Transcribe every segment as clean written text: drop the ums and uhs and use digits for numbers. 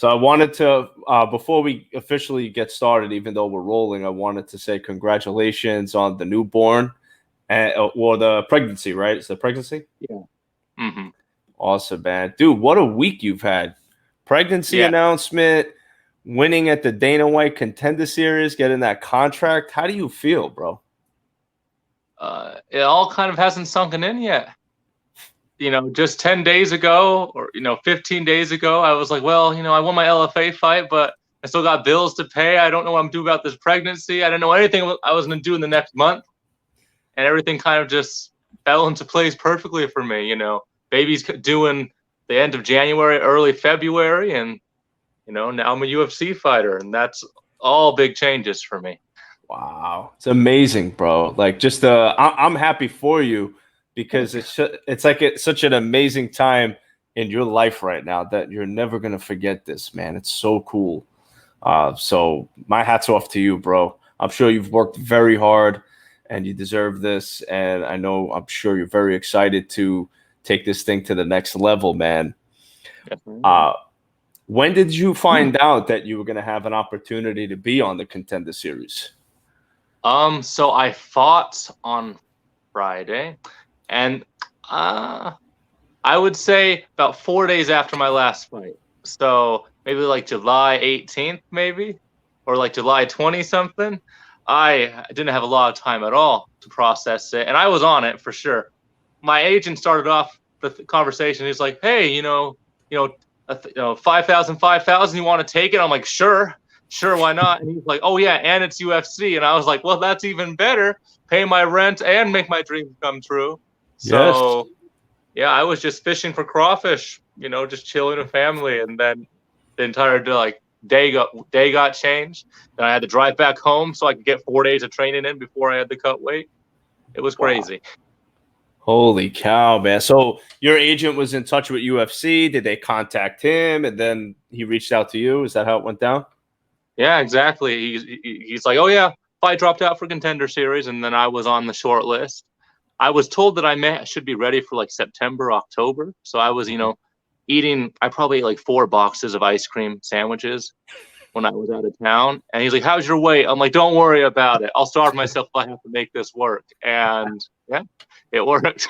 So I wanted to, before we officially get started, even though we're rolling, I wanted to say congratulations on the newborn or the pregnancy, right? It's the pregnancy? Yeah. Mm-hmm. Awesome, man. Dude, what a week you've had. Pregnancy announcement, winning at the Dana White Contender Series, getting that contract. How do you feel, bro? It all kind of hasn't sunken in yet. Just 10 days ago or, 15 days ago, I was like, well, I won my LFA fight, but I still got bills to pay. I don't know what I'm doing about this pregnancy. I don't know anything I was going to do in the next month. And everything kind of just fell into place perfectly for me. Baby's doing the end of January, early February. And, now I'm a UFC fighter. And that's all big changes for me. Wow. It's amazing, bro. Like I'm happy for you. Because it's like it's such an amazing time in your life right now that you're never going to forget this, man. It's so cool. So my hat's off to you, bro. I'm sure you've worked very hard and you deserve this. And I'm sure you're very excited to take this thing to the next level, man. When did you find out that you were going to have an opportunity to be on the Contender Series? So I fought on Friday. And I would say about 4 days after my last fight. So maybe like July 18th, maybe, or like July 20 something. I didn't have a lot of time at all to process it. And I was on it for sure. My agent started off the conversation. He's like, hey, 5,000, you want to take it? I'm like, sure, why not? And he's like, oh yeah, and it's UFC. And I was like, well, that's even better. Pay my rent and make my dreams come true. So, yeah, I was just fishing for crawfish, just chilling with family. And then the entire day got changed. Then I had to drive back home so I could get 4 days of training in before I had to cut weight. It was crazy. Wow. Holy cow, man. So your agent was in touch with UFC. Did they contact him and then he reached out to you? Is that how it went down? Yeah, exactly. He's like, oh, yeah, fight dropped out for Contender Series. And then I was on the short list. I was told that I should be ready for like September, October. So I was, eating, I probably ate like 4 boxes of ice cream sandwiches when I was out of town. And he's like, how's your weight? I'm like, don't worry about it. I'll starve myself if I have to make this work. And yeah, it worked.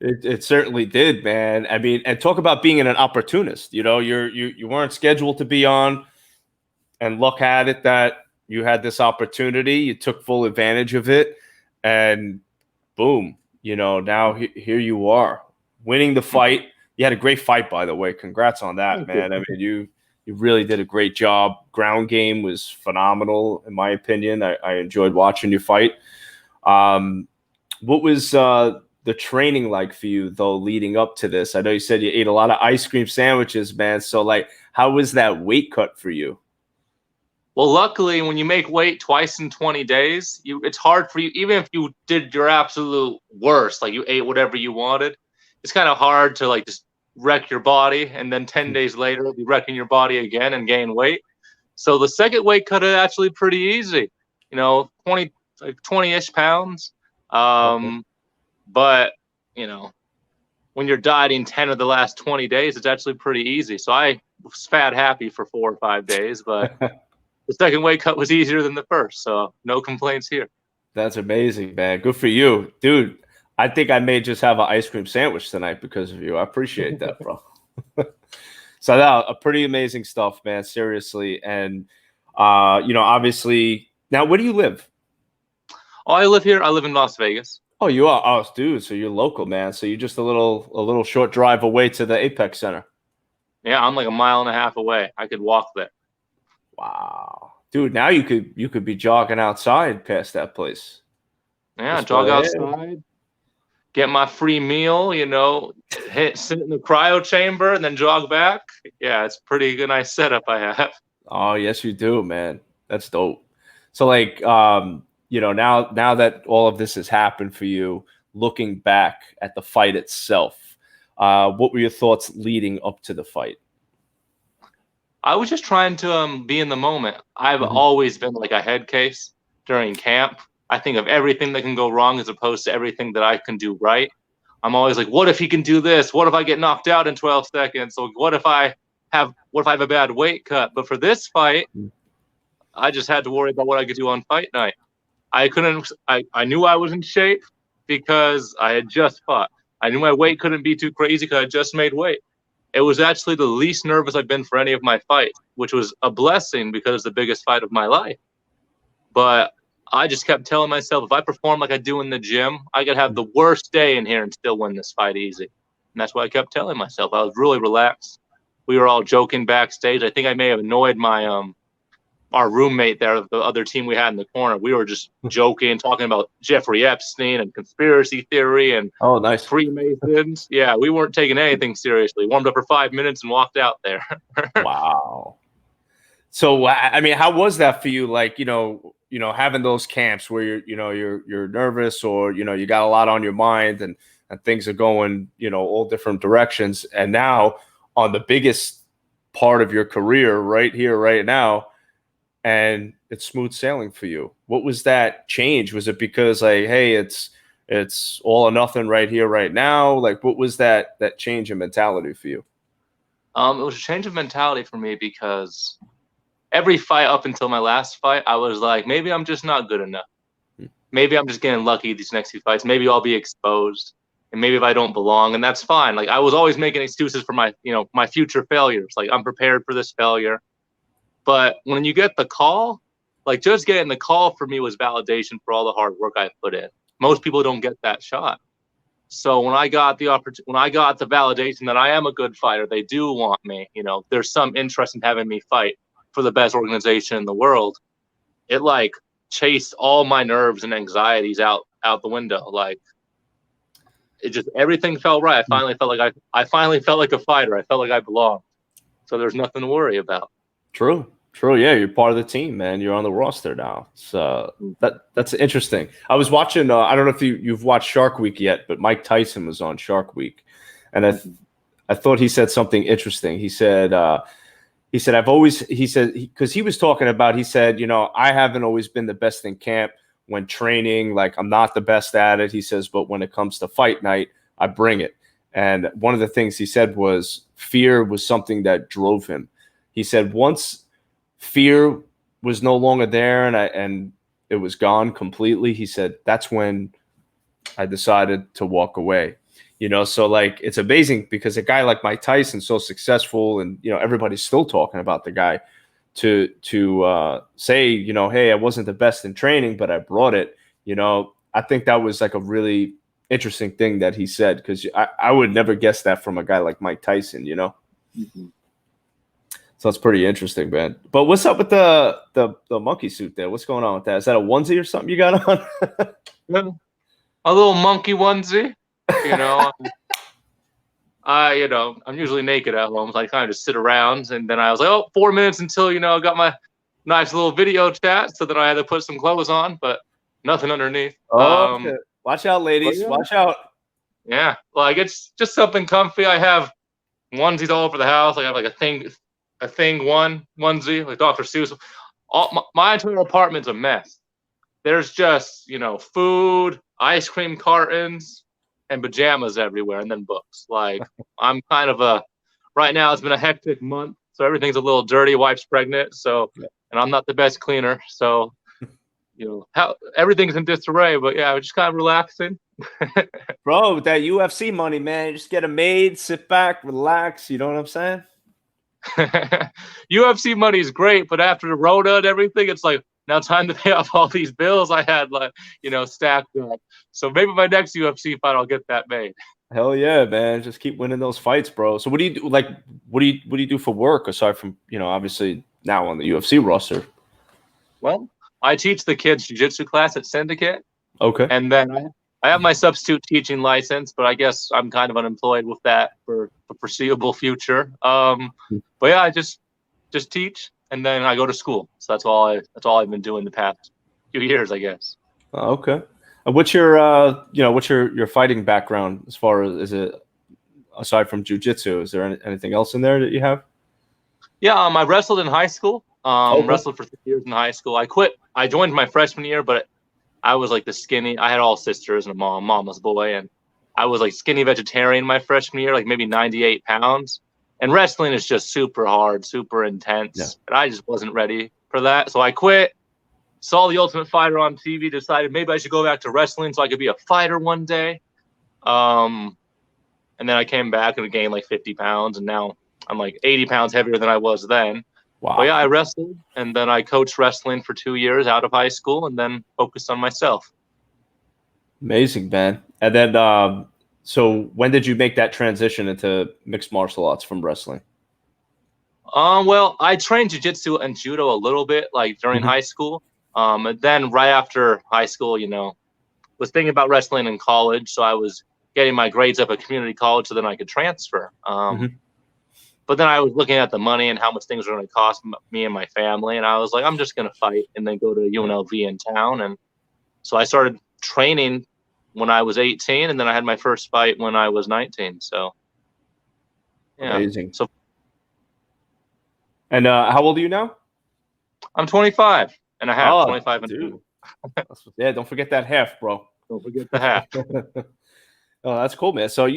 It certainly did, man. I mean, and talk about being an opportunist. You weren't scheduled to be on, and look at it that you had this opportunity. You took full advantage of it. And boom, now here you are winning the fight. You had a great fight, by the way. Congrats on that, man. I mean, you really did a great job. Ground game was phenomenal, in my opinion. I enjoyed watching you fight. What was the training like for you, though, leading up to this? I know you said you ate a lot of ice cream sandwiches, man. So, how was that weight cut for you? Well, luckily, when you make weight twice in 20 days, it's hard for you, even if you did your absolute worst, like you ate whatever you wanted, it's kind of hard to just wreck your body. And then 10 days later, be wrecking your body again and gain weight. So the second weight cut is actually pretty easy, 20-ish pounds. But, when you're dieting 10 of the last 20 days, it's actually pretty easy. So I was fat happy for 4 or 5 days, but the second weight cut was easier than the first, so no complaints here. That's amazing, man. Good for you. Dude, I think I may just have an ice cream sandwich tonight because of you. I appreciate that, bro. So a pretty amazing stuff, man, seriously. And, obviously, now where do you live? Oh, I live here. I live in Las Vegas. Oh, you are? Oh, dude, so you're local, man. So you're just a little short drive away to the Apex Center. Yeah, I'm like a mile and a half away. I could walk there. Wow, dude! Now you could be jogging outside past that place. Yeah, jog outside, get my free meal. Sit in the cryo chamber, and then jog back. Yeah, it's pretty good, nice setup I have. Oh yes, you do, man. That's dope. So now that all of this has happened for you, looking back at the fight itself, what were your thoughts leading up to the fight? I was just trying to be in the moment. I've always been like a head case during camp. I think of everything that can go wrong as opposed to everything that I can do right. I'm always like, what if he can do this? What if I get knocked out in 12 seconds? So what if I if I have a bad weight cut? But for this fight, I just had to worry about what I could do on fight night. I knew I was in shape because I had just fought. I knew my weight couldn't be too crazy because I just made weight. It was actually the least nervous I've been for any of my fights, which was a blessing because it's the biggest fight of my life. But I just kept telling myself, if I perform like I do in the gym, I could have the worst day in here and still win this fight easy. And that's what I kept telling myself. I was really relaxed. We were all joking backstage. I think I may have annoyed my our roommate there, the other team we had in the corner. We were just joking, talking about Jeffrey Epstein and conspiracy theory and nice Freemasons. Yeah, we weren't taking anything seriously. Warmed up for 5 minutes and walked out there. Wow. So I mean, how was that for you? Like, having those camps where you're nervous, or you got a lot on your mind, and things are going all different directions, and now on the biggest part of your career right here, right now, and it's smooth sailing for you. What was that change? Was it because like, hey, it's all or nothing right here, right now? Like, what was that change in mentality for you? It was a change of mentality for me because every fight up until my last fight, I was like, maybe I'm just not good enough. Maybe I'm just getting lucky these next few fights. Maybe I'll be exposed, and maybe if I don't belong, and that's fine. Like, I was always making excuses for my future failures. Like, I'm prepared for this failure. But when you get the call, like, just getting the call for me was validation for all the hard work I put in. Most people don't get that shot. So when I got the validation that I am a good fighter, they do want me. There's some interest in having me fight for the best organization in the world. It like chased all my nerves and anxieties out the window. Like, it just, everything felt right. I finally felt like a fighter. I felt like I belonged. So there's nothing to worry about. True. Yeah, you're part of the team, man. You're on the roster now. So that's interesting. I was watching. I don't know if you've watched Shark Week yet, but Mike Tyson was on Shark Week, and I thought he said something interesting. He said because he was talking about. He said, I haven't always been the best in camp when training. Like, I'm not the best at it. He says, but when it comes to fight night, I bring it. And one of the things he said was fear was something that drove him. He said once fear was no longer there and it was gone completely, he said, that's when I decided to walk away. So like, it's amazing because a guy like Mike Tyson, so successful, and everybody's still talking about the guy, to say, hey, I wasn't the best in training, but I brought it. I think that was like a really interesting thing that he said, because I would never guess that from a guy like Mike Tyson. Mm-hmm. So it's pretty interesting, man. But what's up with the monkey suit there? What's going on with that? Is that a onesie or something you got on? Yeah. A little monkey onesie, I'm usually naked at home, so I kind of just sit around, and then I was like, 4 minutes until, I got my nice little video chat, so then I had to put some clothes on, but nothing underneath. Okay. Watch out, ladies. Yeah. Watch out. Yeah, like, it's just something comfy. I have onesies all over the house. I have like a thing onesie, like Dr. Seuss. My entire apartment's a mess. There's just, food, ice cream cartons, and pajamas everywhere, and then books. Like, I'm kind of right now it's been a hectic month, so everything's a little dirty. Wife's pregnant, and I'm not the best cleaner, so everything's in disarray. But yeah, we're just kind of relaxing. Bro, with that UFC money, man, just get a maid, sit back, relax. You know what I'm saying? UFC money is great, but after the Rona and everything, it's like, now time to pay off all these bills I had, stacked up. So maybe my next UFC fight, I'll get that made. Hell yeah, man! Just keep winning those fights, bro. So what do you do? Like, what do you do for work aside from obviously now on the UFC roster? Well, I teach the kids jiu-jitsu class at Syndicate. Okay. And then I have my substitute teaching license, but I guess I'm kind of unemployed with that for the foreseeable future. But yeah, I just teach, and then I go to school. So that's all I've been doing the past few years, I guess. Okay. And what's your fighting background as far as, is it aside from jiu-jitsu? Is there anything else in there that you have? Yeah, I wrestled in high school. Okay. Wrestled for 3 years in high school. I quit. I joined my freshman year, but I was like the skinny. I had all sisters and a mama's boy, and I was like skinny vegetarian my freshman year, like maybe 98 pounds. And wrestling is just super hard, super intense. And I just wasn't ready for that. So I quit, saw The Ultimate Fighter on TV, decided maybe I should go back to wrestling so I could be a fighter one day. And then I came back and gained like 50 pounds. And now I'm like 80 pounds heavier than I was then. Wow. But yeah, I wrestled. And then I coached wrestling for 2 years out of high school and then focused on myself. Amazing, man. And then, so when did you make that transition into mixed martial arts from wrestling? Well, I trained jiu-jitsu and judo a little bit, like during high school. And then right after high school, was thinking about wrestling in college. So I was getting my grades up at community college so then I could transfer. But then I was looking at the money and how much things were going to cost me and my family. And I was like, I'm just going to fight and then go to UNLV in town. And so I started training when I was 18. And then I had my first fight when I was 19. So, yeah. Amazing. So, and how old are you now? I'm 25 and a half. Oh, 25 and dude. Yeah, don't forget that half, bro. Don't forget the half. Oh, that's cool, man. So,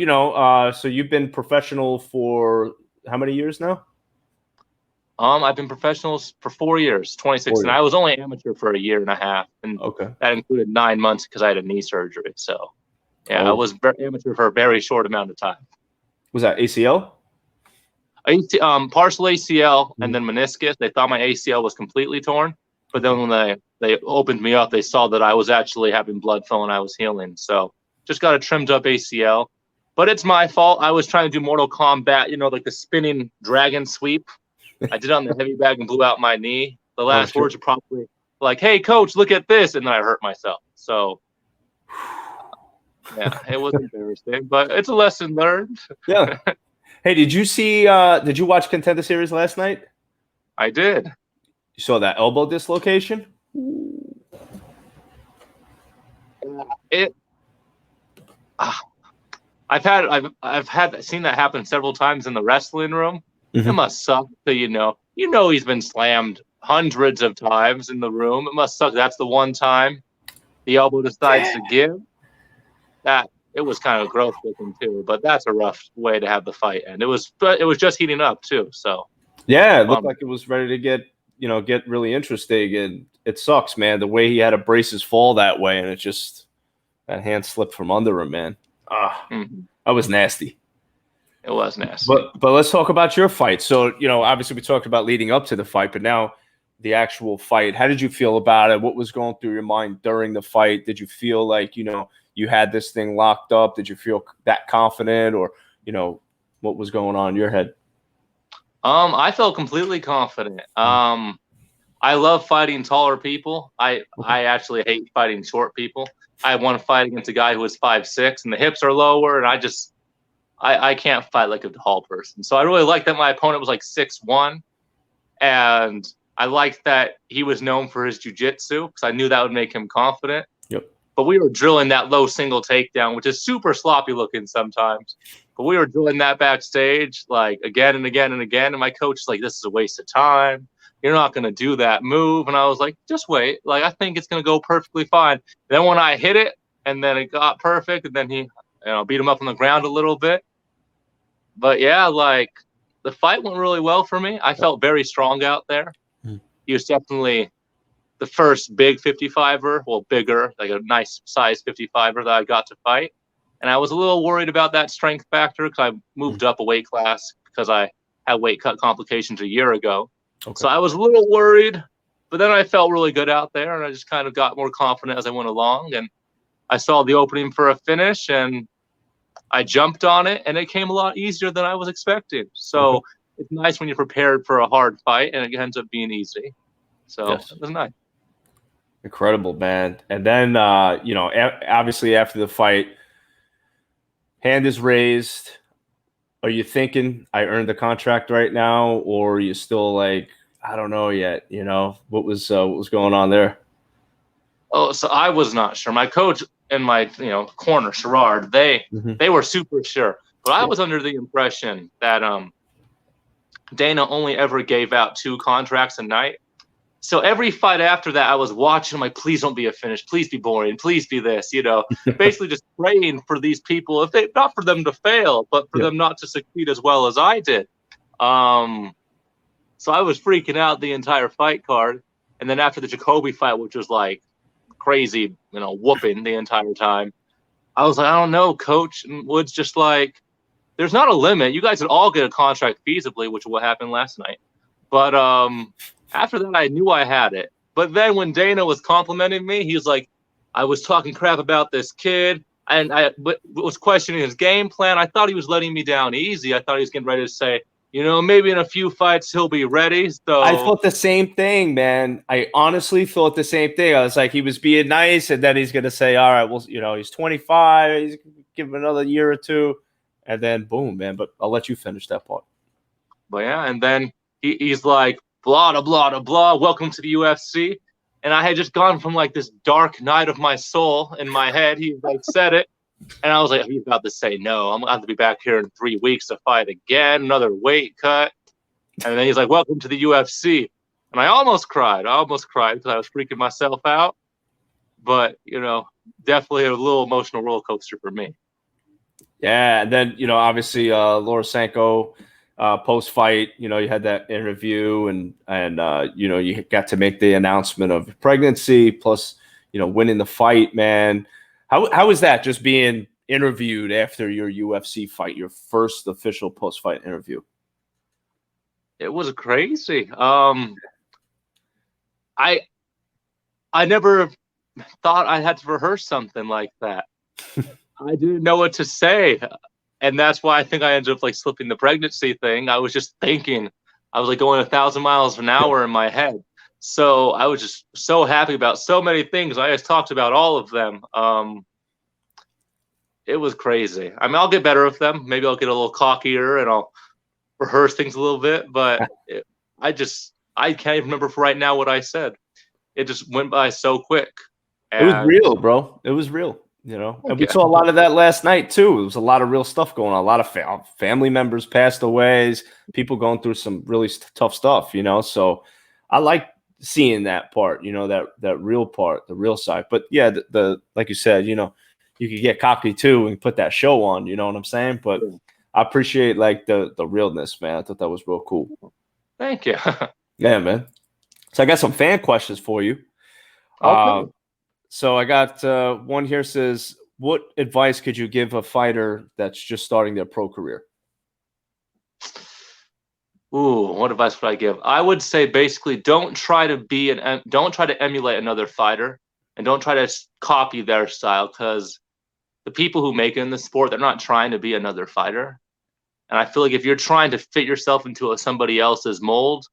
so you've been professional for how many years now? I've been professional for 4 years, 2016. I was only amateur for a year and a half, and that included 9 months because I had a knee surgery. So, yeah, I was amateur for a very short amount of time. Was that ACL? Partial ACL and then meniscus. They thought my ACL was completely torn, but then when they opened me up, they saw that I was actually having blood flow and I was healing. So, just got a trimmed up ACL. But it's my fault. I was trying to do Mortal Kombat, like the spinning dragon sweep. I did it on the heavy bag and blew out my knee. The last words were probably like, "Hey, coach, look at this," and then I hurt myself. So, yeah, it was embarrassing, but it's a lesson learned. Yeah. Hey, did you watch Contender series last night? I did. You saw that elbow dislocation? I've seen that happen several times in the wrestling room. It must suck to he's been slammed hundreds of times in the room. It must suck. That's the one time the elbow decides to give. That it was kind of gross looking too, but that's a rough way to have the fight end. It was just heating up too. So yeah, it looked like it was ready to get really interesting, and it sucks, man. The way he had to brace his fall that way, and it just that hand slipped from under him, man. That was nasty. It was nasty. But let's talk about your fight. So, obviously we talked about leading up to the fight, but now the actual fight. How did you feel about it? What was going through your mind during the fight? Did you feel like, you had this thing locked up? Did you feel that confident, or, what was going on in your head? I felt completely confident. I love fighting taller people. I actually hate fighting short people. I had one fight against a guy who was 5'6", and the hips are lower, and I can't fight like a tall person. So I really liked that my opponent was like 6'1", and I liked that he was known for his jiu-jitsu because I knew that would make him confident. Yep. But we were drilling that low single takedown, which is super sloppy looking sometimes. But we were drilling that backstage like again and again and again, and my coach is like, "This is a waste of time. You're not going to do that move." And I was like, just wait. Like, I think it's going to go perfectly fine. And then when I hit it, and then it got perfect, and then he, beat him up on the ground a little bit. But yeah, like, the fight went really well for me. I felt very strong out there. He was definitely the first big 55er, well, bigger, like a nice size 55er that I got to fight. And I was a little worried about that strength factor because I moved up a weight class because I had weight cut complications a year ago. So I was a little worried, but then I felt really good out there, and I just kind of got more confident as I went along. And I saw the opening for a finish, and I jumped on it, and it came a lot easier than I was expecting. So it's nice when you're prepared for a hard fight, and it ends up being easy. So it was nice. Incredible, man. And then, obviously after the fight, hand is raised. Are you thinking I earned the contract right now, or are you still like, I don't know yet? What was going on there? Oh, so I was not sure. My coach and my corner, Sherrard, they were super sure, but I was under the impression that Dana only ever gave out 2 contracts a night. So every fight after that, I was watching. I'm like, please don't be a finish. Please be boring. Please be this. Basically just praying for these people, not for them to fail, but for them not to succeed as well as I did. So I was freaking out the entire fight card. And then after the Jacoby fight, which was like crazy, whooping the entire time, I was like, I don't know, coach. And Wood's just like, there's not a limit. You guys would all get a contract feasibly, which is what happened last night. But after that, I knew I had it. But then when Dana was complimenting me, he was like, I was talking crap about this kid, and I was questioning his game plan. I thought he was letting me down easy. I thought he was getting ready to say, maybe in a few fights he'll be ready. So I thought the same thing, man. I honestly thought the same thing. I was like, he was being nice, and then he's going to say, all right, well, he's 25. He's going to give him another year or two. And then boom, man. But I'll let you finish that part. But yeah, and then he's like, blah, blah, blah, blah, blah. Welcome to the UFC. And I had just gone from like this dark night of my soul in my head. He like said it. And I was like, he's about to say no. I'm going to have to be back here in 3 weeks to fight again, another weight cut. And then he's like, welcome to the UFC. And I almost cried. Because I was freaking myself out. But, definitely a little emotional roller coaster for me. Yeah. And then, obviously, Laura Sanko, post-fight, you had that interview and you got to make the announcement of pregnancy plus, winning the fight, man. How was that, just being interviewed after your UFC fight, your first official post-fight interview? It was crazy. I never thought I had to rehearse something like that. I didn't know what to say. And that's why I think I ended up like slipping the pregnancy thing. I was just thinking, I was like going 1,000 miles an hour in my head. So I was just so happy about so many things. I just talked about all of them. It was crazy. I mean, I'll get better with them. Maybe I'll get a little cockier and I'll rehearse things a little bit. But I can't even remember for right now what I said. It just went by so quick. It was real, bro. It was real. And we saw a lot of that last night too. There was a lot of real stuff going on. A lot of family members passed away. People going through some really tough stuff. So I like seeing that part. That real part, the real side. But yeah, the like you said, you could get cocky too and put that show on. You know what I'm saying? But I appreciate like the realness, man. I thought that was real cool. Thank you. Yeah, man. So I got some fan questions for you. Okay. So I got one here says, what advice could you give a fighter that's just starting their pro career? Ooh, what advice would I give? I would say basically don't try to emulate another fighter, and don't try to copy their style, because the people who make it in the sport, they're not trying to be another fighter. And I feel like if you're trying to fit yourself into somebody else's mold,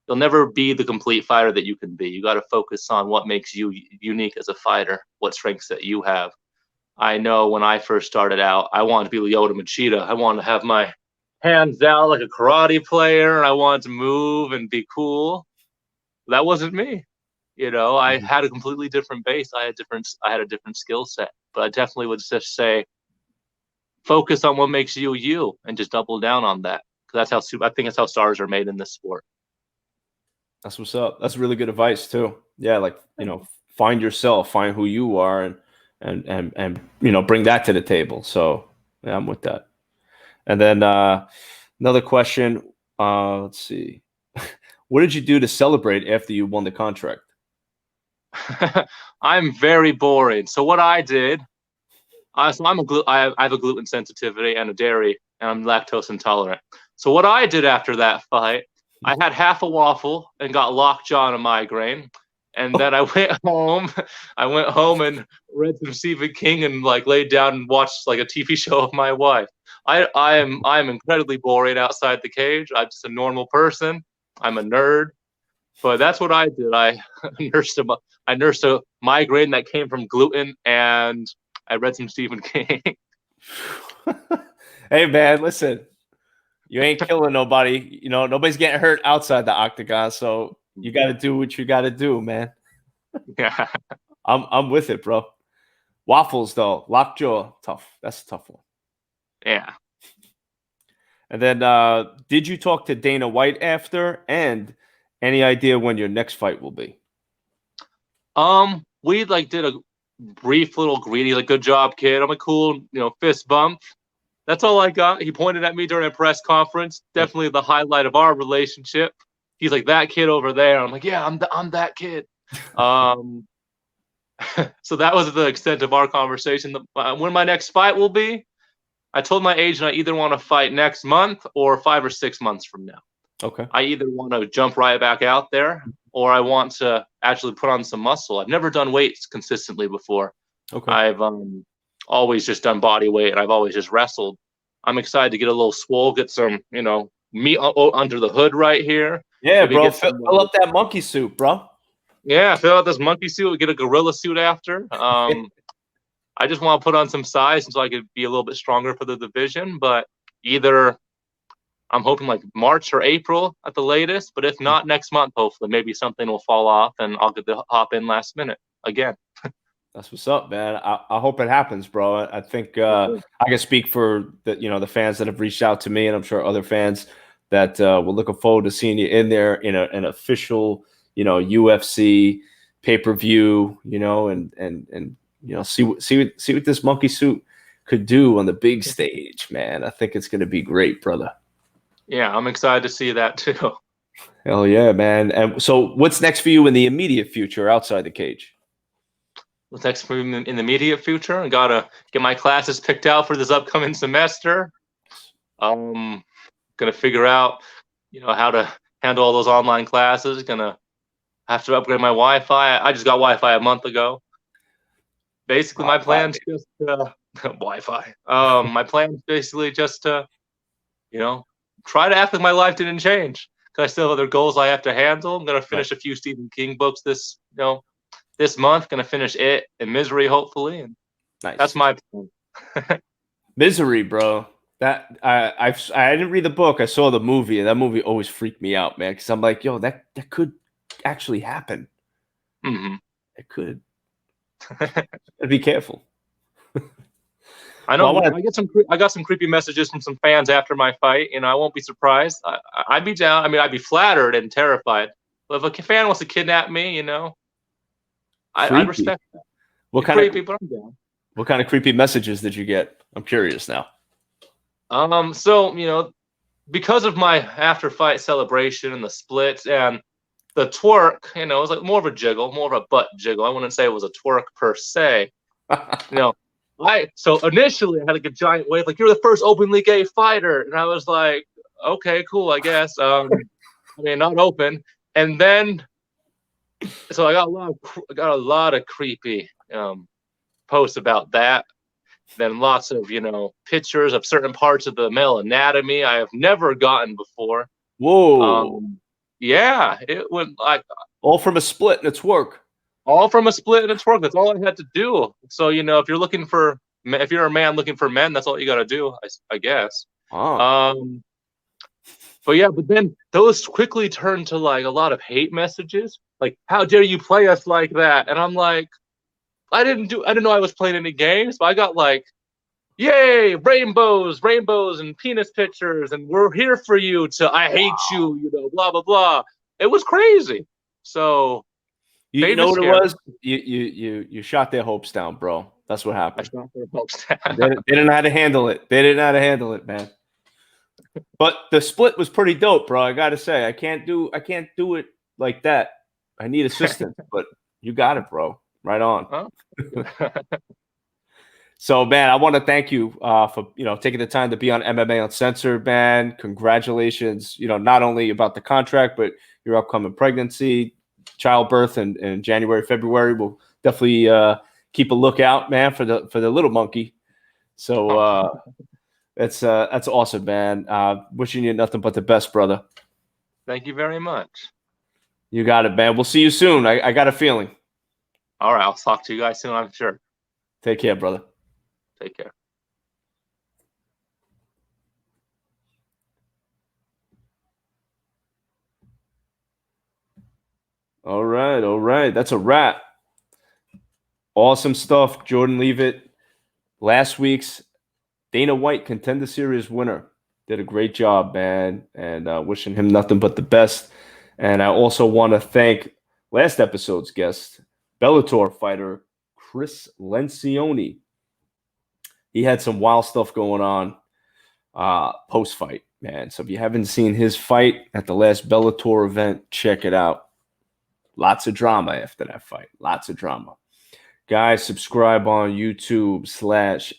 you'll never be the complete fighter that you can be. You got to focus on what makes you unique as a fighter, what strengths that you have. I know when I first started out, I wanted to be Lyoto Machida. I wanted to have my hands out like a karate player, and I wanted to move and be cool. That wasn't me. I had a completely different base. I had a different skill set. But I definitely would just say, focus on what makes you you, and just double down on that. Because I think that's how stars are made in this sport. That's what's up. That's really good advice too. Yeah, like find yourself, find who you are, and bring that to the table. So yeah, I'm with that. And then another question. Let's see. What did you do to celebrate after you won the contract? I'm very boring. So what I did, I have a gluten sensitivity and a dairy, and I'm lactose intolerant. So what I did after that fight, I had half a waffle and got lockjaw on a migraine. And then I went home. And read some Stephen King and like laid down and watched like a TV show of my wife. I'm incredibly boring outside the cage. I'm just a normal person. I'm a nerd. But that's what I did. I nursed a migraine that came from gluten, and I read some Stephen King. Hey man, listen. You ain't killing nobody. Nobody's getting hurt outside the octagon, so you got to do what you got to do, man. Yeah. I'm with it, bro. Waffles, though. Lockjaw, tough. That's a tough one. Yeah. And then did you talk to Dana White after? And any idea when your next fight will be? We like did a brief little greeting, like, good job, kid. I'm a cool, fist bump. That's all I got. He pointed at me during a press conference. Definitely the highlight of our relationship. He's like, that kid over there. I'm like, yeah, I'm that kid. So that was the extent of our conversation. When my next fight will be, I told my agent I either want to fight next month or 5 or 6 months from now. Okay. I either want to jump right back out there or I want to actually put on some muscle. I've never done weights consistently before. Okay. I've always just done body weight and I've always just wrestled. I'm excited to get a little swole, get some, meat under the hood right here. Yeah, Maybe bro. get some, Fill up that monkey suit, bro. Yeah, fill out this monkey suit, get a gorilla suit after. I just want to put on some size so I could be a little bit stronger for the division. But either I'm hoping like March or April at the latest. But if not, next month, hopefully, maybe something will fall off and I'll get to hop in last minute again. That's what's up, man. I hope it happens, bro. I think I can speak for the fans that have reached out to me, and I'm sure other fans that we're looking forward to seeing you in there in an official, UFC pay-per-view, and see what this monkey suit could do on the big stage, man. I think it's going to be great, brother. Yeah, I'm excited to see that too. Hell yeah, man. And so what's next for you in the immediate future outside the cage? What's next for me in the immediate future? I gotta get my classes picked out for this upcoming semester. Gonna figure out, how to handle all those online classes. Gonna have to upgrade my Wi-Fi. I just got Wi-Fi a month ago. Basically, my plan's just Wi-Fi. My plan's basically just to, try to act like my life didn't change. Cause I still have other goals I have to handle. I'm gonna finish a few Stephen King books this month. Gonna finish It and Misery, hopefully, and that's my plan. Misery, bro. That I didn't read the book. I saw the movie, and that movie always freaked me out, man. Because I'm like, yo, that could actually happen. Mm-hmm. It could. Be careful. I know. Well, I got some creepy messages from some fans after my fight. I won't be surprised. I'd be down. I mean, I'd be flattered and terrified. But if a fan wants to kidnap me, I respect that. What kind of creepy messages did you get? I'm curious now. So because of my after fight celebration and the splits and the twerk, it was like more of a jiggle, more of a butt jiggle. I wouldn't say it was a twerk per se. So initially I had like a giant wave, like, you're the first openly gay fighter, and I was like, okay, cool, I guess. I mean, not open, and then. So I got a lot of creepy posts about that. Then lots of pictures of certain parts of the male anatomy I have never gotten before. Whoa! Yeah, it went like all from a split and a twerk. All from a split and a twerk. That's all I had to do. So if you're a man looking for men, that's all you got to do, I guess. Oh. But then those quickly turned to like a lot of hate messages. Like, how dare you play us like that? And I'm like, I didn't know I was playing any games, but I got like, yay, rainbows and penis pictures, and we're here for you I hate you, blah, blah, blah. It was crazy. So you know what it was? You shot their hopes down, bro. That's what happened. I shot their hopes down. They didn't know how to handle it. They didn't know how to handle it, man. But the split was pretty dope, bro. I gotta say, I can't do it like that. I need assistance, but you got it, bro. Right on. Huh? So, man, I want to thank you for taking the time to be on MMA Uncensored, man. Congratulations, not only about the contract, but your upcoming pregnancy, childbirth in January, February. We'll definitely keep a lookout, man, for the little monkey. So that's awesome, man. Wishing you nothing but the best, brother. Thank you very much. You got it, man. We'll see you soon. I got a feeling. All right, I'll talk to you guys soon, I'm sure. Take care, brother. Take care. All right. That's a wrap. Awesome stuff, Jordan Leavitt. Last week's Dana White Contender Series winner. Did a great job, man, and wishing him nothing but the best. And I also want to thank last episode's guest, Bellator fighter Chris Lencioni. He had some wild stuff going on. post-fight, man. So if you haven't seen his fight at the last Bellator event, check it out. Lots of drama after that fight. Lots of drama. Guys, subscribe on YouTube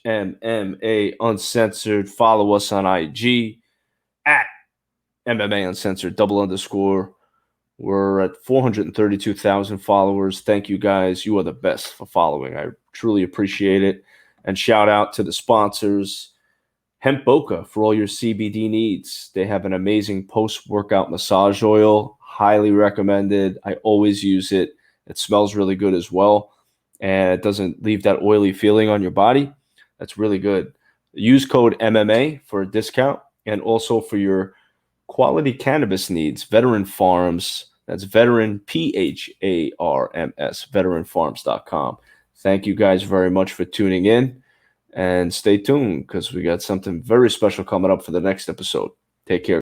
/MMA Uncensored. Follow us on IG at MMA Uncensored _. We're at 432,000 followers. Thank you guys. You are the best for following. I truly appreciate it. And shout out to the sponsors, Hemp Boca, for all your CBD needs. They have an amazing post-workout massage oil. Highly recommended. I always use it. It smells really good as well. And it doesn't leave that oily feeling on your body. That's really good. Use code MMA for a discount. And also for your quality cannabis needs, Veteran Farms. That's Veteran, PHARMS, veteranfarms.com. Thank you guys very much for tuning in. And stay tuned because we got something very special coming up for the next episode. Take care.